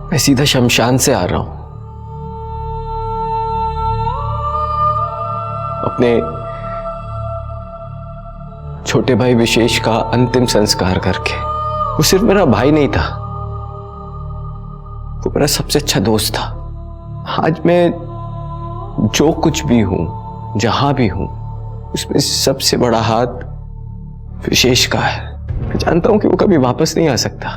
C: मैं सीधा शमशान से आ रहा हूं, अपने छोटे भाई विशेष का अंतिम संस्कार करके। वो सिर्फ मेरा भाई नहीं था,
T: वो मेरा सबसे अच्छा दोस्त था। आज मैं जो कुछ भी हूं, जहां भी हूं, उसमें सबसे बड़ा हाथ विशेष का है। मैं जानता हूं कि वो कभी वापस नहीं आ सकता,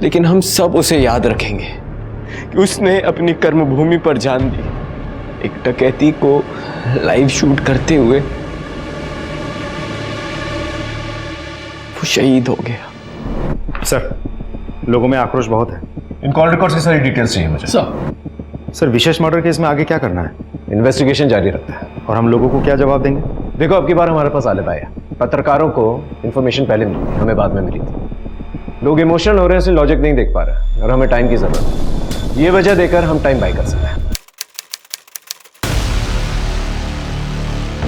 T: लेकिन हम सब उसे याद रखेंगे कि उसने अपनी कर्मभूमि पर जान दी। एक डकैती को लाइव शूट करते हुए वो शहीद हो गया।
K: सर, लोगों में आक्रोश बहुत है।
L: इन कॉल रिकॉर्ड्स की सारी डिटेल्स चाहिए मुझे।
K: सर, विशेष मर्डर केस में आगे क्या करना है?
L: इन्वेस्टिगेशन जारी रखता है।
K: और हम लोगों को क्या जवाब देंगे?
L: देखो, अब की बार हमारे पास आलिब आया। पत्रकारों को इन्फॉर्मेशन पहले मिली, हमें बाद में मिली थी। लोग इमोशनल हो रहे हैं, इसलिए लॉजिक नहीं देख पा रहे और हमें टाइम की जरूरत है। ये वजह देकर हम टाइम बाय कर सकते हैं।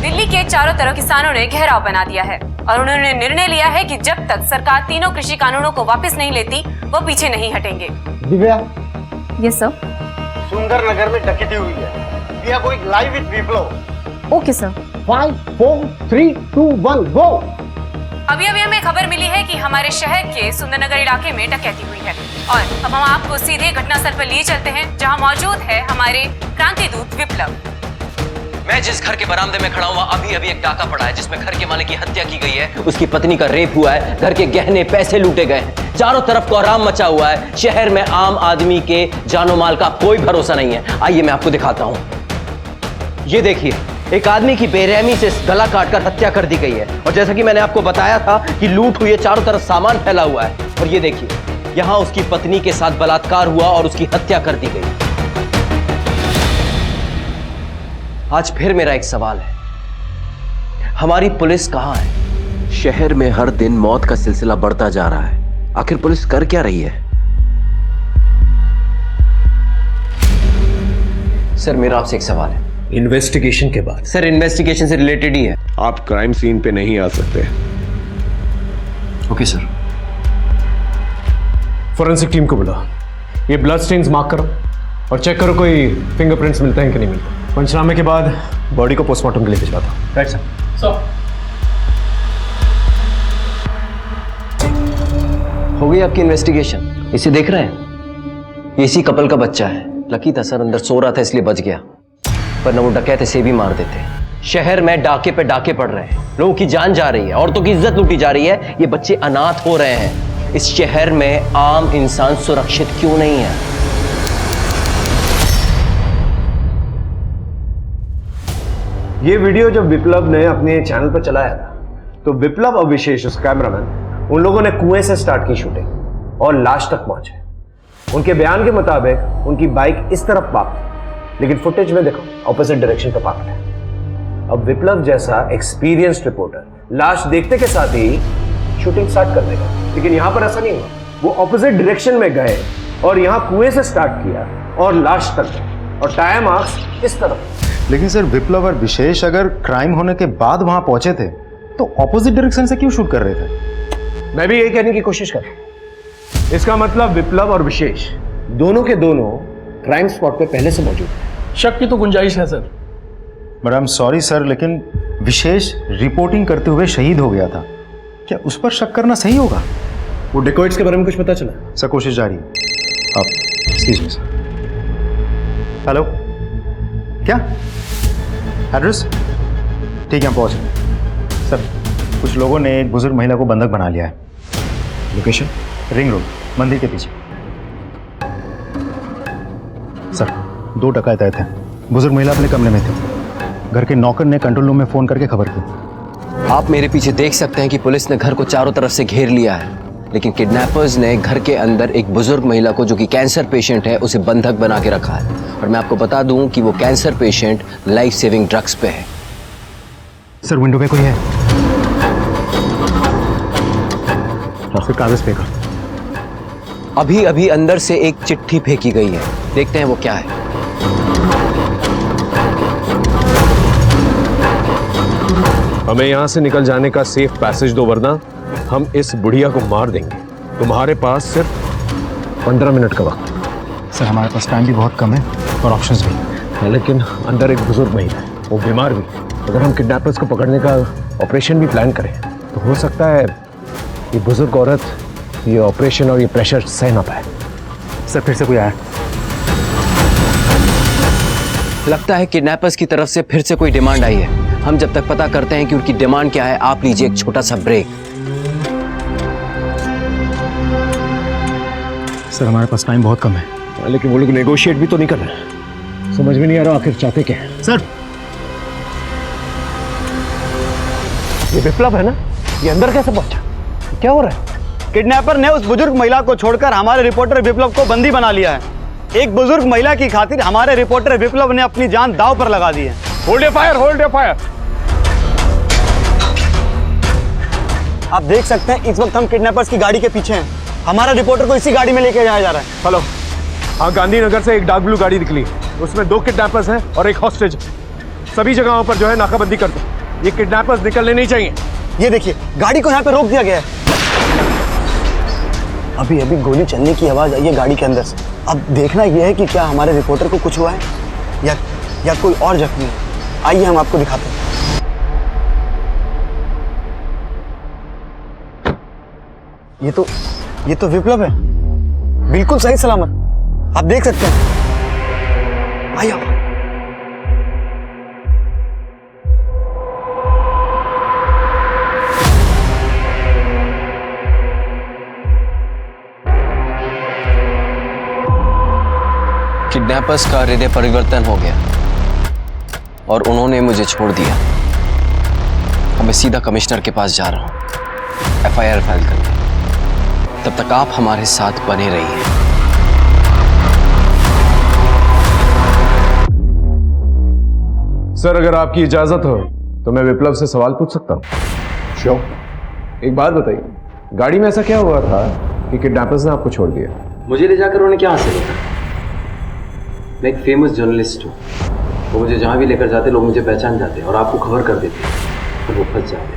B: दिल्ली के चारों तरफ किसानों ने घेराव बना दिया है और उन्होंने निर्णय लिया है कि जब तक सरकार तीनों कृषि कानूनों को वापस नहीं लेती, वो पीछे नहीं हटेंगे।
A: Divya,
B: yes sir.
A: सुंदर नगर में डकैती हुई है। We are going live with Viplav.
B: Okay sir.
A: 5, 4, 3, 2, 1, go.
B: अभी हमें खबर मिली है कि हमारे शहर के सुंदरनगर इलाके में डकैती हुई है और अब हम आपको सीधे घटनास्थल पर लिए चलते हैं, जहां मौजूद है हमारे क्रांति दूत विप्लव।
C: मैं जिस घर के बरामदे में खड़ा हुआ, अभी अभी एक डाका पड़ा है जिसमें घर के मालिक की हत्या की गई है, उसकी पत्नी का रेप हुआ है, घर के गहने पैसे लूटे गए हैं, चारों तरफ कोहराम मचा हुआ है। शहर में आम आदमी के जानो माल का कोई भरोसा नहीं है। आइए मैं आपको दिखाता हूं। ये देखिए, एक आदमी की बेरहमी से गला काटकर हत्या कर दी गई है और जैसा कि मैंने आपको बताया था कि लूट हुई है, चारों तरफ सामान फैला हुआ है। और ये देखिए, यहां उसकी पत्नी के साथ बलात्कार हुआ और उसकी हत्या कर दी गई। आज फिर मेरा एक सवाल है, हमारी पुलिस कहां है?
Q: शहर में हर दिन मौत का सिलसिला बढ़ता जा रहा है, आखिर पुलिस कर क्या रही है?
C: सर, मेरा आपसे एक सवाल है।
L: इन्वेस्टिगेशन के बाद?
C: सर, इन्वेस्टिगेशन से रिलेटेड ही है।
L: आप क्राइम सीन पे नहीं आ सकते।
C: Okay sir.
L: फोरेंसिक टीम को बुला, ये ब्लड स्टेन्स मार्क करो और चेक करो कोई फिंगरप्रिंट्स मिलते हैं कि नहीं मिलते। पंचनामे के बाद बॉडी को पोस्टमार्टम के लिए भिजवाता हूं। Right sir.
C: हो गई आपकी इन्वेस्टिगेशन? इसे देख रहे हैं? इसी कपल का बच्चा है। लकी था सर, अंदर सो रहा था इसलिए बच गया, वरना वो डकैत इसे भी मार देते। शहर में डाके पे डाके पड़ रहे हैं, लोगों की जान जा रही है, औरतों की इज्जत लूटी जा रही है, ये बच्चे अनाथ हो रहे हैं। इस शहर में आम इंसान सुरक्षित क्यों नहीं है?
L: ये वीडियो जब विप्लव ने अपने चैनल पर चलाया था तो विप्लव और विशेष, उस कैमरामैन, उन लोगों ने कुएं से स्टार्ट की शूटिंग और लाश तक पहुंचे। उनके बयान के मुताबिक उनकी बाइक इस तरफ पार्क थी, लेकिन फुटेज में देखो ऑपोजिट डायरेक्शन पर पार्क है। अब विप्लव जैसा एक्सपीरियंस्ड रिपोर्टर लाश देखते के साथ ही शूटिंग स्टार्ट कर देगा, लेकिन यहां पर ऐसा नहीं हुआ। वो ऑपोजिट डायरेक्शन में गए और यहां कुएं से स्टार्ट किया और लाश तक गए और टायर मार्क्स इस तरफ।
K: लेकिन सर, विप्लव और विशेष अगर क्राइम होने के बाद वहां पहुंचे थे तो ऑपोजिट डायरेक्शन से क्यों शूट कर रहे थे?
L: मैं भी यही कहने की कोशिश कर रहा हूं। इसका मतलब विप्लव और विशेष दोनों के दोनों क्राइम स्पॉट पे पहले से मौजूद है।
P: शक की तो गुंजाइश है sir.
K: But I am sorry sir, लेकिन विशेष रिपोर्टिंग करते हुए शहीद हो गया था, क्या उस पर शक करना सही होगा?
L: वो डेकोइट्स के बारे में कुछ पता चला?
K: सर, कोशिश जारी है। अब एक्सक्यूज मी सर। हेलो, क्या एड्रेस? ठीक है, हम पहुंच रहे। सर, कुछ लोगों ने एक बुजुर्ग महिला को बंधक बना लिया है।
L: लोकेशन?
K: रिंग रोड, मंदिर के पीछे। सर, 2 डकैत आए थे। बुजुर्ग महिला अपने कमरे में थे। घर के नौकर ने कंट्रोल रूम में फोन करके खबर की।
C: आप मेरे पीछे देख सकते हैं कि पुलिस ने घर को चारों तरफ से घेर लिया है, लेकिन किडनैपर्स ने घर के अंदर एक बुजुर्ग महिला को, जो कि कैंसर पेशेंट है, उसे बंधक बना के रखा है। और मैं आपको बता दूं कि वो cancer patient life saving drugs पे है।
K: सर, विंडो पे कोई है? फिर कागज फेंका।
C: अभी अभी अंदर से एक चिट्ठी फेंकी गई है, देखते हैं वो क्या है।
L: हमें यहां से निकल जाने का सेफ पैसेज दो, वरना हम इस बुढ़िया को मार देंगे। तुम्हारे पास सिर्फ 15 मिनट का वक्त है।
K: सर, हमारे पास टाइम भी बहुत कम है और ऑप्शंस भी।
L: लेकिन अंदर एक बुजुर्ग महिला है, वो बीमार भी है। अगर हम किडनैपर्स को पकड़ने का ऑपरेशन भी प्लान करें तो हो सकता है ये बुजुर्ग औरत ये ऑपरेशन और ये प्रेशर सह ना पाए।
I: सर फिर से कोई आया?
Q: लगता है किडनैपर्स की तरफ से फिर से कोई डिमांड आई है। हम जब तक पता करते हैं कि उनकी डिमांड क्या है, आप लीजिए एक छोटा सा ब्रेक।
L: सर हमारे पास टाइम बहुत कम है, लेकिन वो लोग नेगोशिएट भी तो नहीं कर रहे। समझ में नहीं आ रहा आखिर चाहते क्या है। सर ये विप्लव है ना, ये अंदर कैसे पहुंचा? क्या हो रहा है?
R: किडनैपर ने उस बुजुर्ग महिला को छोड़कर हमारे रिपोर्टर विप्लव को बंदी बना लिया है। एक बुजुर्ग महिला की खातिर हमारे रिपोर्टर विप्लव ने अपनी जान दांव पर लगा दी है।
S: Hold your fire, hold your fire.
R: आप देख सकते हैं इस वक्त हम किडनैपर्स की गाड़ी के पीछे हैं। हमारा रिपोर्टर को इसी गाड़ी में लेके जाया जा रहा है।
S: हेलो, हाँ, गांधीनगर से एक डार्क ब्लू गाड़ी निकली, उसमें 2 किडनैपर्स हैं और एक हॉस्टेज। सभी जगहों पर जो है नाकाबंदी कर दो, ये किडनैपर्स निकलने नहीं चाहिए।
R: ये देखिए गाड़ी को यहाँ पे रोक दिया गया है। अभी अभी गोली चलने की आवाज आई है गाड़ी के अंदर से। अब देखना यह है कि क्या हमारे रिपोर्टर को कुछ हुआ है या कोई और जख्मी है। आइए हम आपको दिखाते हैं। ये तो विप्लव है, बिल्कुल सही सलामत। आप देख सकते हैं। आइए आप।
Q: किडनैपर्स का हृदय परिवर्तन हो गया और उन्होंने मुझे छोड़ दिया। अब मैं सीधा कमिश्नर के पास जा रहा हूं एफआईआर फाइल करने। तब तक आप हमारे साथ बने रहिए।
S: सर अगर आपकी इजाजत हो तो मैं विप्लव से सवाल पूछ सकता हूँ? श्योर। एक बात बताइए, गाड़ी में ऐसा क्या हुआ था कि किडनैपर्स ने आपको छोड़ दिया?
Q: मुझे ले जाकर उन्होंने क्या हासिल किया? मैं एक फेमस जर्नलिस्ट हूँ। वो मुझे जहाँ भी लेकर जाते लोग मुझे पहचान जाते और आपको खबर कर देते और वो फंस जाते।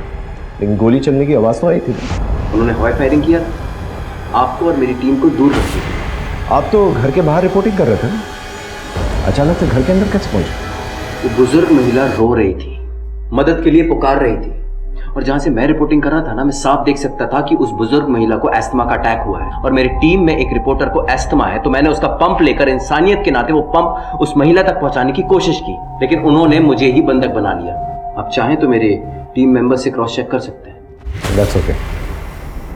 L: लेकिन गोली चलने की आवाज़ तो आई थी।
Q: उन्होंने हवाई फायरिंग किया, आपको और मेरी टीम को दूर रख दिया।
L: आप तो घर के बाहर रिपोर्टिंग कर रहे थे ना, अचानक से घर के अंदर कैसे पहुंचे?
Q: वो बुजुर्ग महिला रो रही थी, मदद के लिए पुकार रही थी, और जहां से मैं रिपोर्टिंग कर रहा था ना, मैं साफ देख सकता था कि उस बुजुर्ग महिला को एस्थमा का अटैक हुआ है और मेरी टीम में एक रिपोर्टर को एस्थमा है। तो मैंने उसका पंप लेकर इंसानियत के नाते वो पंप उस महिला तक पहुंचाने की कोशिश की, लेकिन उन्होंने मुझे ही बंधक बना लिया। आप चाहें तो मेरे टीम मेंबर से क्रॉस चेक कर सकते हैं।
L: That's okay,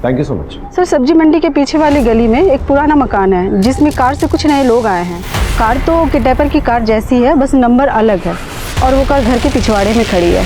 L: thank you so much.
H: Sir सब्जी मंडी के पीछे वाली गली में एक पुराना मकान है जिसमें कार से कुछ नए लोग आए हैं। कार तो किडनैपर की कार जैसी है, बस नंबर अलग है और वो कार घर के पिछवाड़े में खड़ी है।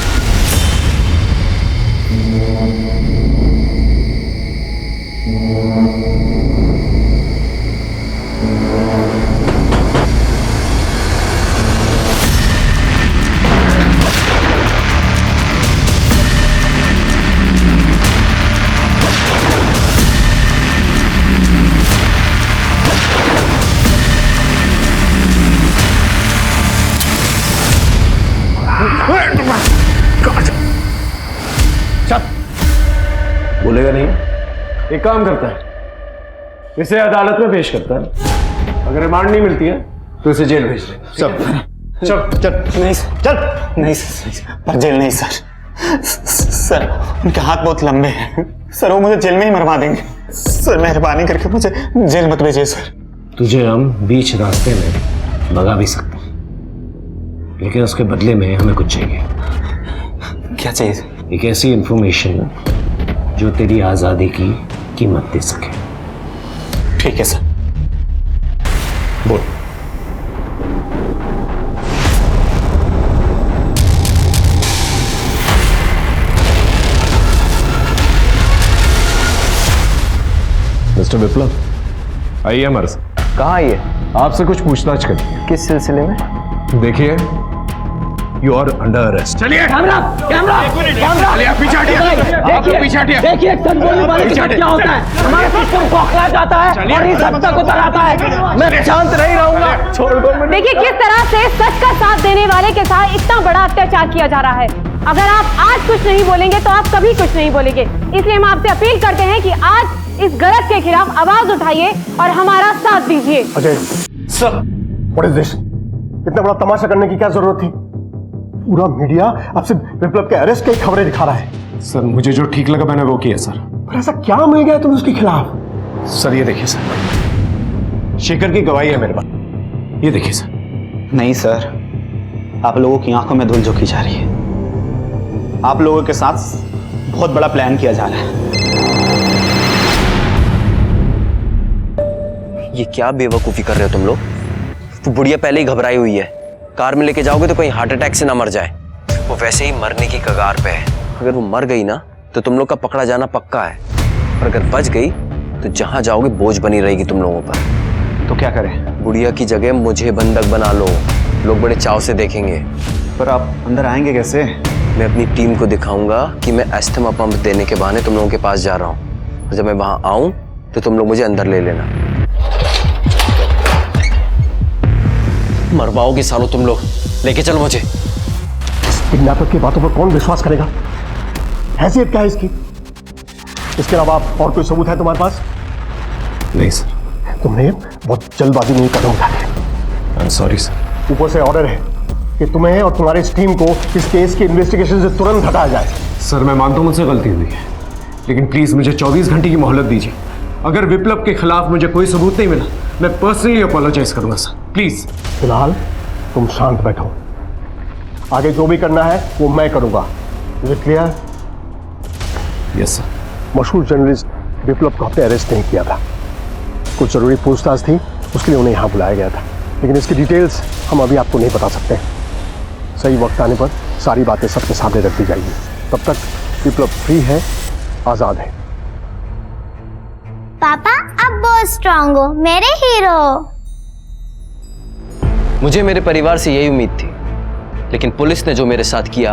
L: बोलेगा नहीं। एक काम करता है, इसे अदालत में पेश करता है। अगर रिमांड नहीं मिलती है तो इसे जेल भेज दे। चल
R: नहीं चल नहीं सर, पर जेल नहीं सर। सर उनके हाथ बहुत लंबे हैं सर, वो मुझे जेल में ही मरवा देंगे सर। मेहरबानी करके मुझे जेल मत भेजिए सर।
L: तुझे हम बीच रास्ते में भगा भी सकते हैं, लेकिन उसके बदले में हमें कुछ चाहिए।
R: क्या चाहिए?
L: एक ऐसी इंफॉर्मेशन जो तेरी आजादी की कीमत दे सके।
R: ठीक है सर।
L: बोल। मिस्टर विप्लव, आइए हमारे साथ।
I: कहाँ आइए?
L: आपसे कुछ पूछताछ करनी है।
I: किस सिलसिले में?
L: देखिए, यू आर अंडर अरेस्ट।
S: चलिए
D: कैमरा
S: चलिए, पीछे हटिए।
D: देखिए गोली मारने के बाद क्या होता है, हमारा सिस्टम बौखला जाता है और इस हद तक उतर आता है। मैं शांत नहीं रहूंगा। छोड़ दो।
B: देखिए किस तरह से सच का साथ देने वाले के साथ इतना बड़ा अत्याचार किया जा रहा है। अगर आप आज कुछ नहीं बोलेंगे तो आप कभी कुछ नहीं बोलेंगे। इसलिए हम आपसे अपील करते हैं कि आज इस गलत के खिलाफ आवाज उठाइए और हमारा साथ दीजिए।
L: Ajay sir, what is this? इतना बड़ा तमाशा करने की क्या जरूरत थी? पूरा मीडिया अब से विप्लव के अरेस्ट की खबरें दिखा रहा है।
S: सर मुझे जो ठीक लगा मैंने वो किया सर।
L: पर ऐसा क्या मिल गया तुम्हें उसके खिलाफ? सर ये देखिए सर, शेखर की गवाही है मेरे पास, ये देखिए सर।
R: नहीं सर, आप लोगों की आंखों में धूल झोंकी जा रही है। आप लोगों के साथ बहुत बड़ा प्लान किया जा रहा है।
C: ये क्या बेवकूफी कर रहे हो तुम लोग? वो बुढ़िया पहले ही घबराई हुई है, कार में लेके जाओगे तो कहीं हार्ट अटैक से ना मर जाए। वो वैसे ही मरने की कगार पे है। अगर वो मर गई ना तो तुम लोग का पकड़ा जाना पक्का है, और अगर बच गई तो जहां जाओगे बोझ बनी रहेगी तुम लोगों पर।
R: तो क्या करें?
C: बुढ़िया की जगह मुझे बंधक बना लो, लोग बड़े चाव से देखेंगे।
R: पर आप अंदर आएंगे कैसे?
C: मैं अपनी टीम को दिखाऊंगा कि मैं एस्थमा पंप देने के बहाने तुम लोगों के पास जा रहा हूँ, और जब मैं वहां आऊं तो तुम लोग मुझे अंदर ले लेना। मरवाओगे सालों तुम लोग, लेके चलो मुझे।
L: किडनैपर की बातों पर कौन विश्वास करेगा? हैसियत क्या है इसकी? इसके अलावा और कोई सबूत है तुम्हारे पास? नहीं सर, तुमने बहुत जल्दबाजी में कदम उठाया। I am sorry sir. ऊपर से ऑर्डर है कि तुम्हें और तुम्हारी इस टीम को इस केस की इन्वेस्टिगेशन से तुरंत हटाया जाए। सर मैं मानता हूं मुझसे गलती हुई है, लेकिन प्लीज मुझे 24 घंटे की मोहलत दीजिए। अगर विप्लव के खिलाफ मुझे कोई सबूत नहीं मिला, मैं पर्सनली अपोलोजाइज करूंगा सर, प्लीज। फिलहाल तुम शांत बैठो, आगे जो भी करना है वो मैं करूंगा। Is it clear? Yes sir. मशहूर जर्नलिस्ट विप्लव को आपने अरेस्ट नहीं किया था, कुछ जरूरी पूछताछ थी, उसके लिए उन्हें यहाँ बुलाया गया था, लेकिन इसकी डिटेल्स हम अभी आपको नहीं बता सकते। सही वक्त आने पर सारी बातें सबके सामने रख दी जाएगी। तब तक विप्लव फ्री है, आजाद है।
N: पापा आप बहुत स्ट्रांग हो, मेरे हीरो।
C: मुझे मेरे परिवार से यही उम्मीद थी, लेकिन पुलिस ने जो मेरे साथ किया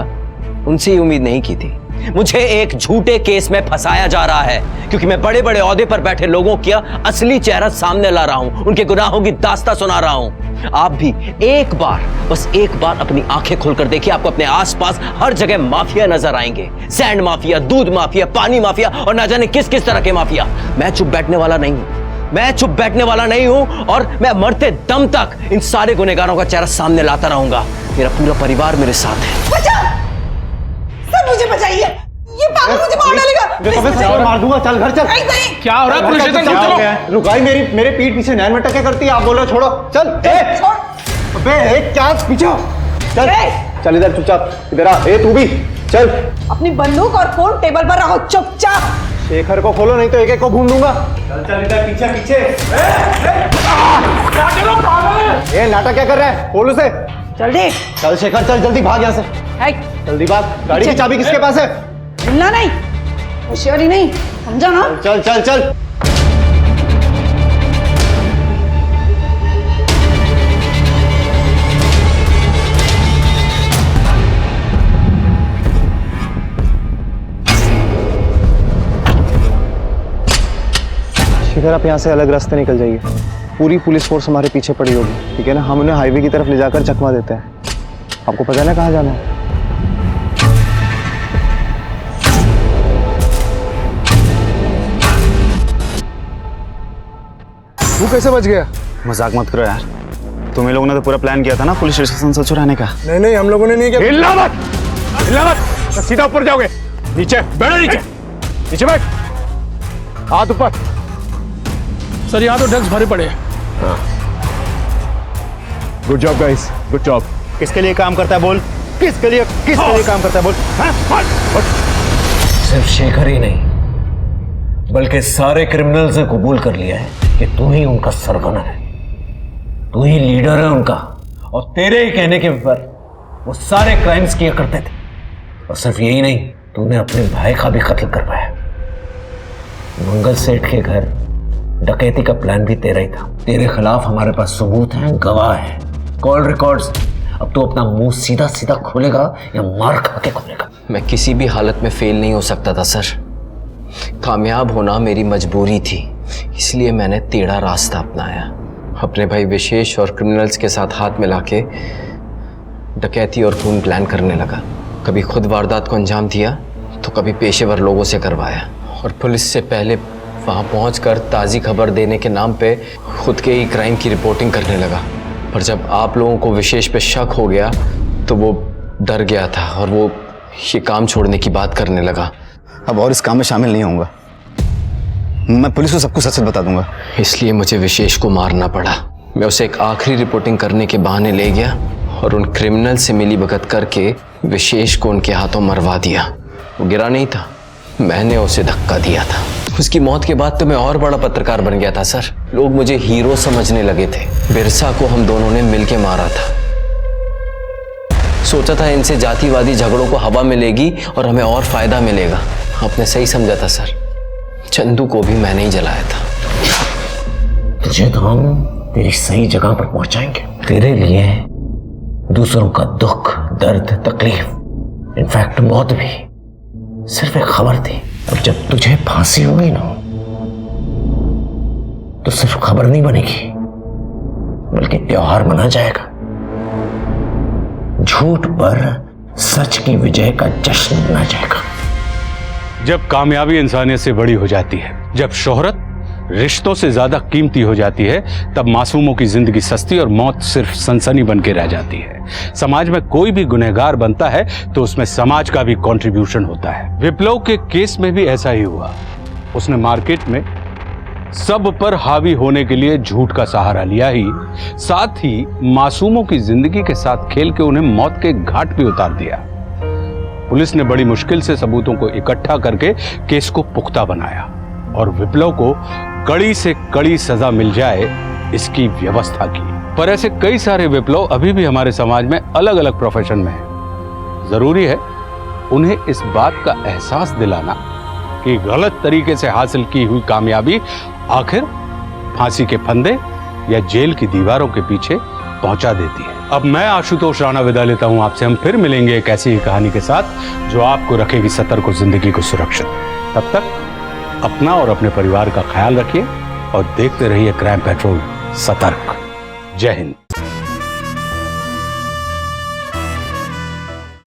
C: उनसे ये उम्मीद नहीं की थी। मुझे एक झूठे केस में फंसाया जा रहा है, क्योंकि मैं बड़े बड़े ओहदे पर बैठे लोगों का असली चेहरा सामने ला रहा हूं, उनके गुनाहों की दास्तां सुना रहा हूं। आप भी एक बार, बस एक बार अपनी आंखें खोलकर देखिए, आपको अपने आसपास हर जगह माफिया नजर आएंगे। सैंड माफिया, दूध माफिया, पानी माफिया और ना जाने किस किस तरह के माफिया। मैं चुप बैठने वाला नहीं हूं, मैं चुप बैठने वाला नहीं हूं, और मैं मरते दम तक इन सारे गुनहगारों का चेहरा सामने लाता रहूंगा। मेरा पूरा परिवार मेरे साथ है।
D: सर मुझे बचाइए, ये पागल मुझे मार डालेगा।
L: मार दूंगा, चल घर चल।
P: क्या हो रहा है? पुलिस स्टेशन क्यों चलो?
L: रुकाई मेरे पीठ पीछे नैन में टके करती है, आप बोल रहे हो छोड़ो। चल अबे एक चांस पीछे चल। चल इधर चुपचाप, इधर आ। तू भी चल।
D: अपनी बंदूक और फोन टेबल पर रखो चुपचाप।
L: शेखर को खोलो, नहीं तो एक एक को भून दूंगा। चल चल इधर पीछे पीछे। ये नाटक क्या कर रहा है? खोल उसे।
D: जल्दी
L: चल शेखर चल, जल्दी भाग यहाँ से। जल्दी भाग। गाड़ी की चाबी किसके पास है?
D: मिलना नहीं, होशियारी नहीं, समझा ना?
L: चल चल चल।
R: शेखर आप यहाँ से अलग रास्ते निकल जाइए, पूरी पुलिस फोर्स हमारे पीछे पड़ी होगी, ठीक है ना? हम उन्हें हाईवे की तरफ ले जाकर चकमा देते हैं। आपको पता है ना कहाँ जाना है?
L: तू कैसे बच गया?
R: मजाक मत करो यार, तुम्ही लोगों ने तो पूरा प्लान किया था ना पुलिस स्टेशन से चुराने का।
L: नहीं नहीं, हम लोगों ने नहीं किया।
S: हिलना मत, हिलना मत, सीधा ऊपर जाओगे। नीचे बैठो, नीचे नीचे बैठ, हाथ ऊपर।
P: सर यहाँ तो ड्रग्स भरे पड़े हैं।
S: Good job guys, good job.
K: किसके लिए काम करता है बोल? किसके लिए काम करता है बोल?
L: सिर्फ शेखर ही नहीं, बल्कि सारे क्रिमिनल्स ने कबूल कर लिया है कि तू ही उनका सरगना है, तू ही लीडर है उनका, और तेरे ही कहने के ऊपर वो सारे क्राइम्स किया करते थे। और सिर्फ यही नहीं, तूने अपने भाई का भी कत्ल करवाया। मंगल सेठ के घर डकैती का प्लान भी तेरा ही था। तेरे खिलाफ हमारे पास सबूत हैं, गवाह है, कॉल रिकॉर्ड्स। अब तो अपना मुंह सीधा सीधा खोलेगा या मार खा के खोलेगा?
C: मैं किसी भी हालत में फेल नहीं हो सकता था सर। कामयाब होना मेरी मजबूरी थी, इसलिए मैंने टेढ़ा रास्ता अपनाया। अपने भाई विशेष और क्रिमिनल्स के साथ हाथ मिला के डकैती और खून प्लान करने लगा। कभी खुद वारदात को अंजाम दिया तो कभी पेशेवर लोगों से करवाया, और पुलिस से पहले वहाँ पहुंचकर ताज़ी खबर देने के नाम पे खुद के ही क्राइम की रिपोर्टिंग करने लगा। पर जब आप लोगों को विशेष पे शक हो गया तो वो डर गया था और वो ये काम छोड़ने की बात करने लगा।
R: अब और इस काम में शामिल नहीं होऊंगा।
I: मैं पुलिस को सब कुछ सच बता दूंगा।
T: इसलिए मुझे विशेष को मारना पड़ा। मैं उसे एक आखिरी रिपोर्टिंग करने के बहाने ले गया और उन क्रिमिनल से मिली भगत करके विशेष को उनके हाथों मरवा दिया। वो गिरा नहीं था, मैंने उसे धक्का दिया था। उसकी मौत के बाद तो मैं और बड़ा पत्रकार बन गया था सर। लोग मुझे हीरो समझने लगे थे। बिरसा को हम दोनों ने मिलके मारा था। सोचा था इनसे जातिवादी झगड़ों को हवा मिलेगी और हमें और फायदा मिलेगा। आपने सही समझा था सर। चंदू को भी मैंने ही जलाया था।
L: तुझे तो हम तेरी सही जगह पर पहुंचाएंगे। तेरे लिए दूसरों का दुख, दर्द, तकलीफ, इनफैक्ट मौत भी सिर्फ एक खबर थी। और जब तुझे फांसी होगी ना, तो सिर्फ खबर नहीं बनेगी बल्कि त्योहार मना जाएगा। झूठ पर सच की विजय का जश्न मना जाएगा।
E: जब कामयाबी इंसानियत से बड़ी हो जाती है, जब शोहरत रिश्तों से ज्यादा कीमती हो जाती है, तब मासूमों की जिंदगी सस्ती और मौत सिर्फ सनसनी बन के रह जाती है। समाज में कोई भी गुनहगार बनता है तो उसमें समाज का भी कंट्रीब्यूशन होता है। विप्लव के केस में भी ऐसा ही हुआ। उसने मार्केट में सब पर हावी होने के लिए झूठ का सहारा लिया ही, साथ ही मासूमों की जिंदगी के साथ खेल के उन्हें मौत के घाट पे उतार दिया। पुलिस ने बड़ी मुश्किल से सबूतों को इकट्ठा करके केस को पुख्ता बनाया और विप्लव को कड़ी से कड़ी सजा मिल जाए, इसकी व्यवस्था की। पर ऐसे कई सारे विप्लव अभी भी हमारे समाज में अलग अलग प्रोफेशन में हैं। जरूरी है उन्हें इस बात का एहसास दिलाना कि गलत तरीके से हासिल की हुई कामयाबी आखिर फांसी के फंदे या जेल की दीवारों के पीछे पहुंचा देती है। अब मैं आशुतोष राणा विदा लेता हूं आपसे। हम फिर मिलेंगे एक ऐसी ही कहानी के साथ जो आपको रखेगी सतर्क और जिंदगी को सुरक्षित। तब तक अपना और अपने परिवार का ख्याल रखिए और देखते रहिए क्राइम पेट्रोल सतर्क। जय हिंद।